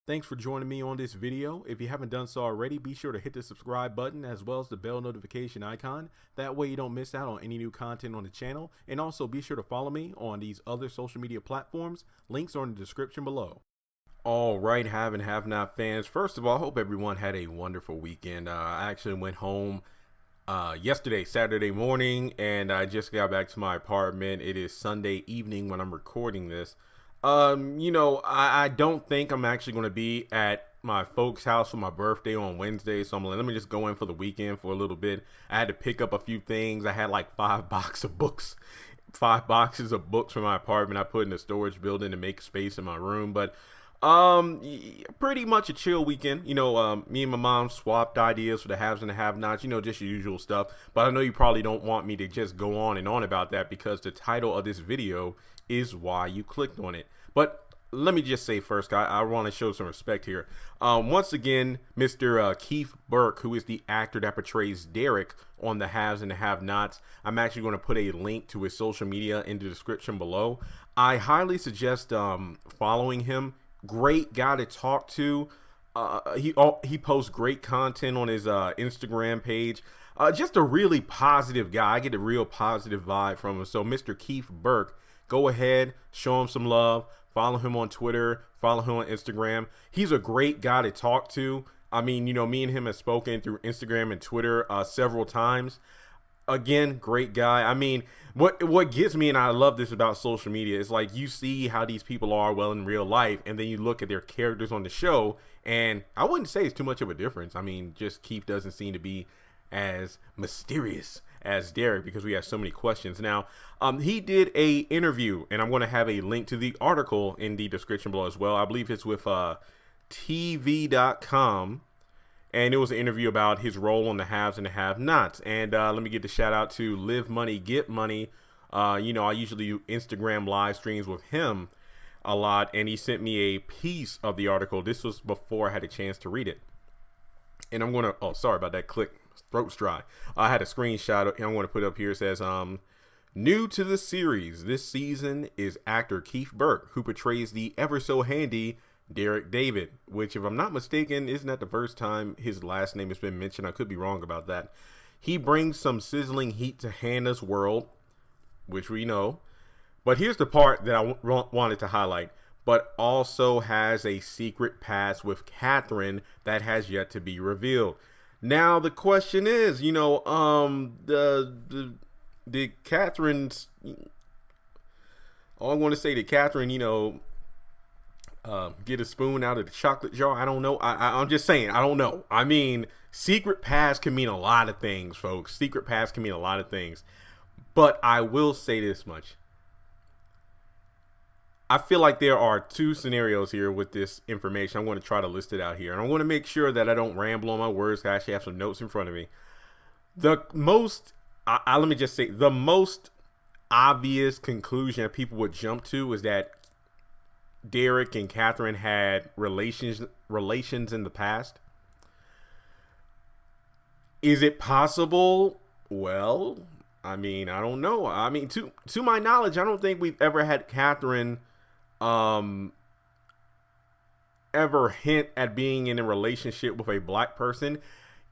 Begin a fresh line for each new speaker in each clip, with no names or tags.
Thanks for joining me on this video. If you haven't done so already, be sure to hit the subscribe button as well as the bell notification icon. That way you don't miss out on any new content on the channel. And also be sure to follow me on these other social media platforms. Links are in the description below. All right, have and have not fans. First of all, I hope everyone had a wonderful weekend. I actually went home yesterday, Saturday morning, and I just got back to my apartment. It is Sunday evening when I'm recording this. I don't think I'm actually going to be at my folks' house for my birthday on Wednesday, so I'm like, let me just go in for the weekend for a little bit. I had to pick up a few things. I had like 5 boxes of books, 5 boxes of books from my apartment I put in the storage building to make space in my room, but pretty much a chill weekend. Me and my mom swapped ideas for the haves and the have-nots, just your usual stuff. But I know you probably don't want me to just go on and on about that because the title of this video is why you clicked on it. But let me just say first, I want to show some respect here. Once again, Mr. Keith Burke, who is the actor that portrays Derrick on the haves and the have-nots, I'm actually going to put a link to his social media in the description below. I highly suggest following him. Great guy to talk to. He posts great content on his Instagram page. Just a really positive guy. I get a real positive vibe from him. So Mr. Keith Burke, go ahead, show him some love. Follow him on Twitter. Follow him on Instagram. He's a great guy to talk to. I mean, me and him have spoken through Instagram and Twitter several times. Again, great guy. I mean, what gets me, and I love this about social media, is like you see how these people are well in real life, and then you look at their characters on the show, and I wouldn't say it's too much of a difference. I mean, just Keith doesn't seem to be as mysterious as Derrick because we have so many questions. Now, he did a interview, and I'm going to have a link to the article in the description below as well. I believe it's with TV.com. And it was an interview about his role on the haves and the have-nots. And let me get the shout out to Live Money, Get Money. I usually do Instagram live streams with him a lot. And he sent me a piece of the article. This was before I had a chance to read it. And I'm going to, oh, sorry about that click. Throat's dry. I had a screenshot I'm going to put up here. It says, new to the series this season is actor Keith Burke, who portrays the ever so handy Derrick David, which, if I'm not mistaken, isn't that the first time his last name has been mentioned. I could be wrong about that. He brings some sizzling heat to Hannah's world, which we know. But here's the part that I wanted to highlight. But also has a secret past with Katheryn that has yet to be revealed. Now the question is, the Katheryn's. All I want to say to Katheryn, get a spoon out of the chocolate jar. I don't know. I'm just saying, I don't know. I mean, secret past can mean a lot of things, folks. Secret past can mean a lot of things. But I will say this much. I feel like there are two scenarios here with this information. I'm going to try to list it out here. And I'm going to make sure that I don't ramble on my words. I actually have some notes in front of me. Let me just say, the most obvious conclusion that people would jump to is that Derrick and Katheryn had relations in the past. Is it possible? Well, I mean, I don't know. I mean, to my knowledge, I don't think we've ever had Katheryn ever hint at being in a relationship with a black person,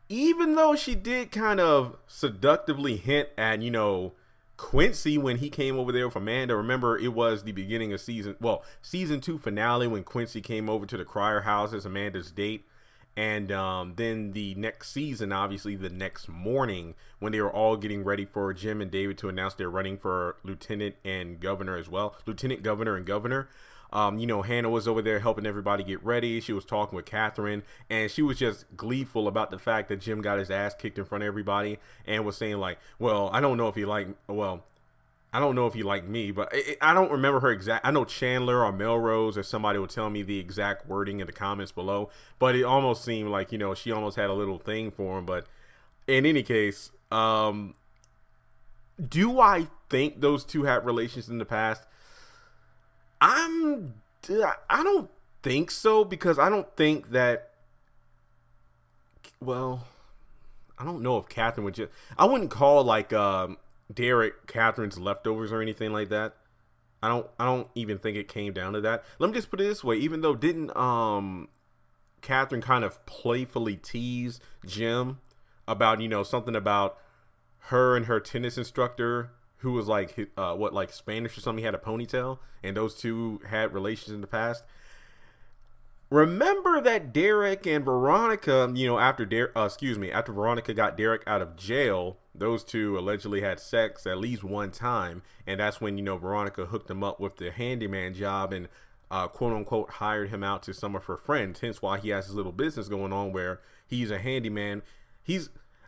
even though she did kind of seductively hint at, Quincy when he came over there with Amanda. Remember, it was the beginning of season 2 finale when Quincy came over to the Crier house as Amanda's date. And then the next season, obviously the next morning, when they were all getting ready for Jim and David to announce they're running for lieutenant and governor as well. Lieutenant governor and governor. Hannah was over there helping everybody get ready. She was talking with Katheryn, and she was just gleeful about the fact that Jim got his ass kicked in front of everybody and was saying like, well, I don't know if he liked me, but I don't remember her exact. I know Chandler or Melrose or somebody will tell me the exact wording in the comments below, but it almost seemed like, she almost had a little thing for him. But in any case, do I think those two had relations in the past? I don't think so, because I don't think that, well, I don't know if Katheryn would I wouldn't call like Derrick Katheryn's leftovers or anything like that. I don't even think it came down to that. Let me just put it this way. Even though didn't Katheryn kind of playfully teased Jim about, you know, something about her and her tennis instructor who was like, like Spanish or something. He had a ponytail, and those two had relations in the past. Remember that Derrick and Veronica, you know, after Veronica got Derrick out of jail, those two allegedly had sex at least one time, and that's when, you know, Veronica hooked him up with the handyman job and quote unquote hired him out to some of her friends. Hence why he has his little business going on where he's a handyman.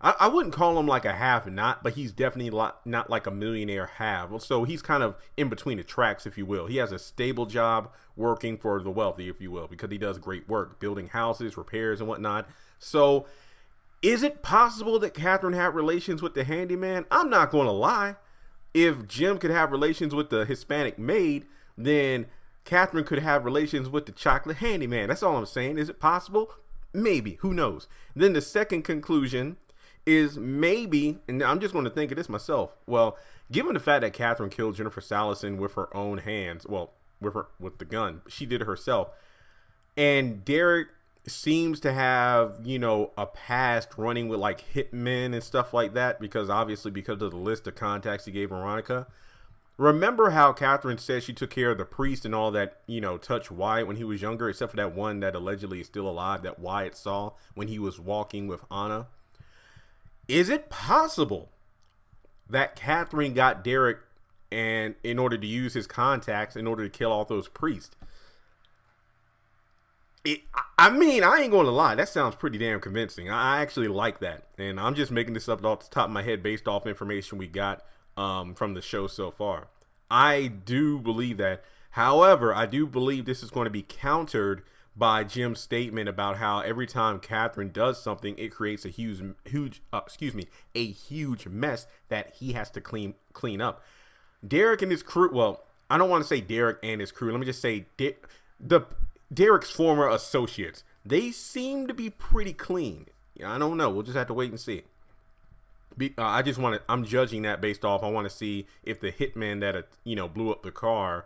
I wouldn't call him like a have not, but he's definitely not like a millionaire have. So he's kind of in between the tracks, if you will. He has a stable job working for the wealthy, if you will, because he does great work building houses, repairs, and whatnot. So is it possible that Katheryn had relations with the handyman? I'm not going to lie. If Jim could have relations with the Hispanic maid, then Katheryn could have relations with the chocolate handyman. That's all I'm saying. Is it possible? Maybe. Who knows? Then the second conclusion is maybe, and I'm just going to think of this myself. Well, given the fact that Katheryn killed Jennifer Salison with her own hands, well, with the gun, she did it herself. And Derrick seems to have, you know, a past running with like hitmen and stuff like that, because of the list of contacts he gave Veronica. Remember how Katheryn said she took care of the priest and all that, you know, touched Wyatt when he was younger, except for that one that allegedly is still alive that Wyatt saw when he was walking with Anna. Is it possible that Katheryn got Derrick and in order to use his contacts in order to kill all those priests? I mean, I ain't going to lie. That sounds pretty damn convincing. I actually like that. And I'm just making this up off the top of my head based off information we got from the show so far. I do believe that. However, I do believe this is going to be countered by Jim's statement about how every time Katheryn does something, it creates a huge mess that he has to clean up. Derrick and his crew. Well, I don't want to say Derrick and his crew. Let me just say Derrick's former associates. They seem to be pretty clean. I don't know. We'll just have to wait and see. I'm judging that based off. I want to see if the hitman that blew up the car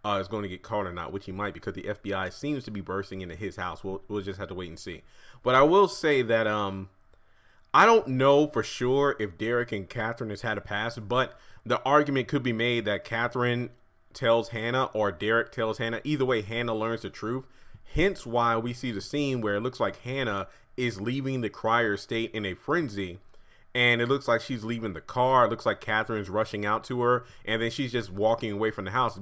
is going to get caught or not, which he might, because the FBI seems to be bursting into his house. We'll just have to wait and see. But I will say that I don't know for sure if Derrick and Katheryn has had a past, but the argument could be made that Katheryn tells Hannah or Derrick tells Hannah. Either way, Hannah learns the truth. Hence why we see the scene where it looks like Hannah is leaving the Cryer estate in a frenzy. And it looks like she's leaving the car. It looks like Katheryn's rushing out to her. And then she's just walking away from the house.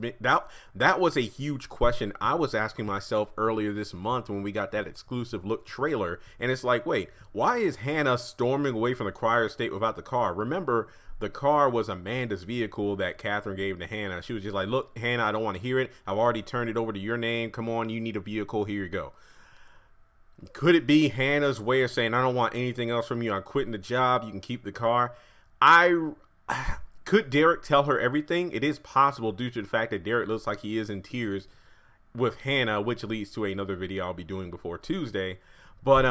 That was a huge question I was asking myself earlier this month when we got that exclusive look trailer. And it's like, wait, why is Hannah storming away from the Cryer estate without the car? Remember, the car was Amanda's vehicle that Katheryn gave to Hannah. She was just like, look, Hannah, I don't want to hear it. I've already turned it over to your name. Come on, you need a vehicle. Here you go. Could it be Hannah's way of saying, I don't want anything else from you. I'm quitting the job. You can keep the car. Could Derrick tell her everything? It is possible due to the fact that Derrick looks like he is in tears with Hannah, which leads to another video I'll be doing before Tuesday. But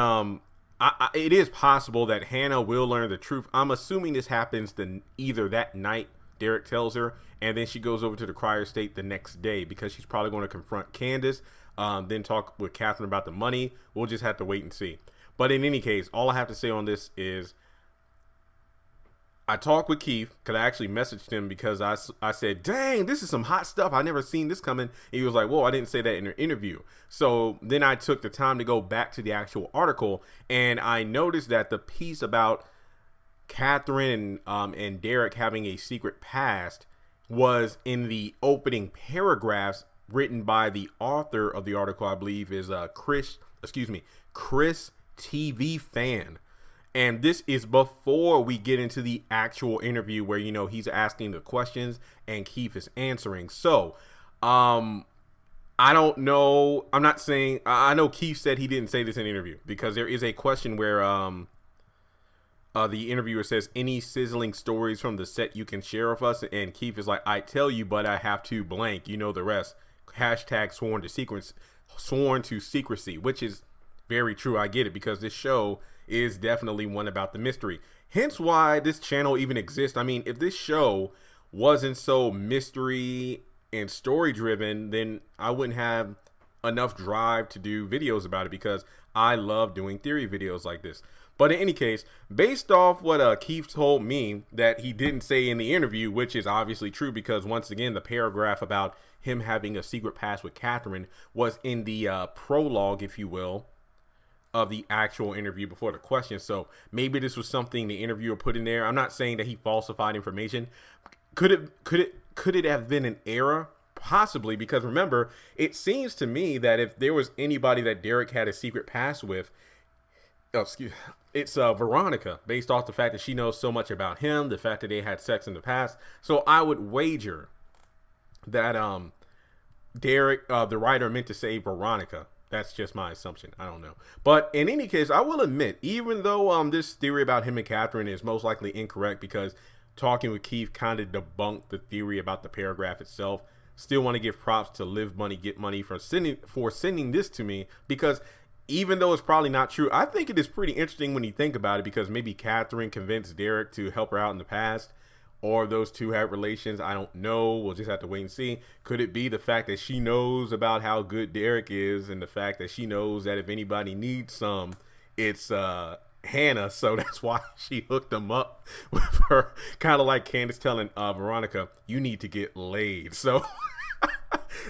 it is possible that Hannah will learn the truth. I'm assuming this happens either that night, Derrick tells her, and then she goes over to the Cryer estate the next day because she's probably going to confront Candace. Then talk with Katheryn about the money. We'll just have to wait and see. But in any case, all I have to say on this is I talked with Keith because I actually messaged him because I said, dang, this is some hot stuff. I never seen this coming. And he was like, whoa, I didn't say that in an interview. So then I took the time to go back to the actual article, and I noticed that the piece about Katheryn and Derrick having a secret past was in the opening paragraphs written by the author of the article. I believe is Chris TV Fan. And this is before we get into the actual interview where, he's asking the questions and Keith is answering. So, I don't know. I'm not saying, I know Keith said he didn't say this in the interview because there is a question where, the interviewer says, any sizzling stories from the set you can share with us? And Keith is like, I tell you, but I have to blank, the rest. Hashtag sworn to secrecy, which is very true. I get it because this show is definitely one about the mystery. Hence why this channel even exists. I mean, if this show wasn't so mystery and story driven, then I wouldn't have enough drive to do videos about it because I love doing theory videos like this. But in any case, based off what Keith told me that he didn't say in the interview, which is obviously true because once again, the paragraph about him having a secret past with Katheryn was in the prologue, if you will, of the actual interview before the question. So maybe this was something the interviewer put in there. I'm not saying that he falsified information. Could it have been an error? Possibly, because remember, it seems to me that if there was anybody that Derrick had a secret past with, it's Veronica, based off the fact that she knows so much about him, the fact that they had sex in the past. So I would wager that Derrick, the writer, meant to say Veronica. That's just my assumption. I don't know. But in any case, I will admit, even though this theory about him and Katheryn is most likely incorrect, because talking with Keith kind of debunked the theory about the paragraph itself, still want to give props to Live Money, Get Money for sending this to me, because even though it's probably not true, I think it is pretty interesting when you think about it, because maybe Katheryn convinced Derrick to help her out in the past, or those two had relations. I don't know. We'll just have to wait and see. Could it be the fact that she knows about how good Derrick is, and the fact that she knows that if anybody needs some, it's Hannah, so that's why she hooked him up with her, kind of like Candace telling Veronica, you need to get laid. So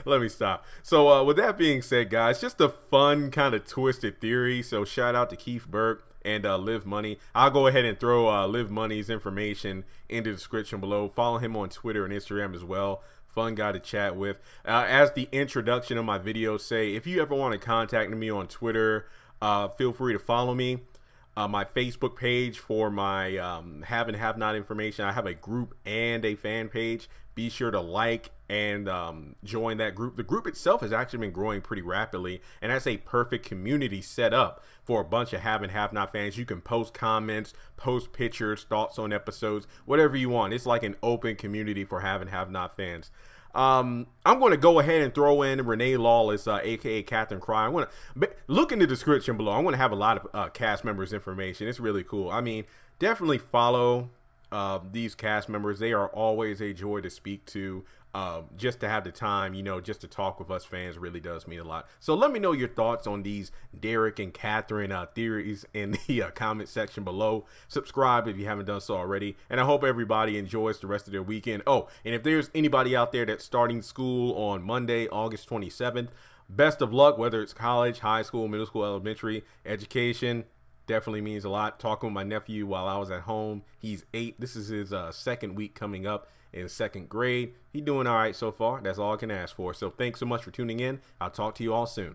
let me stop. So with that being said, guys, just a fun kind of twisted theory. So shout out to Keith Burke and Live Money. I'll go ahead and throw Live Money's information in the description below. Follow him on Twitter and Instagram as well. Fun guy to chat with. As the introduction of my videos say, if you ever want to contact me on Twitter, feel free to follow me. My Facebook page for my have and have not information. I have a group and a fan page. Be sure to like and join that group. The group itself has actually been growing pretty rapidly, and that's a perfect community set up for a bunch of have and have not fans. You can post comments, post pictures, thoughts on episodes, whatever you want. It's like an open community for have and have not fans. I'm going to go ahead and throw in Renee Lawless, aka Katheryn Cry. I'm going to look in the description below. I'm going to have a lot of cast members information. It's really cool. I mean, definitely follow these cast members. They are always a joy to speak to. Just to have the time, just to talk with us fans really does mean a lot. So let me know your thoughts on these Derrick and Katheryn theories in the comment section below. Subscribe if you haven't done so already. And I hope everybody enjoys the rest of their weekend. Oh, and if there's anybody out there that's starting school on Monday, August 27th, best of luck, whether it's college, high school, middle school, elementary, education. Definitely means a lot. Talking with my nephew while I was at home. He's 8. This is his second week coming up in second grade. He's doing all right so far. That's all I can ask for. So thanks so much for tuning in. I'll talk to you all soon.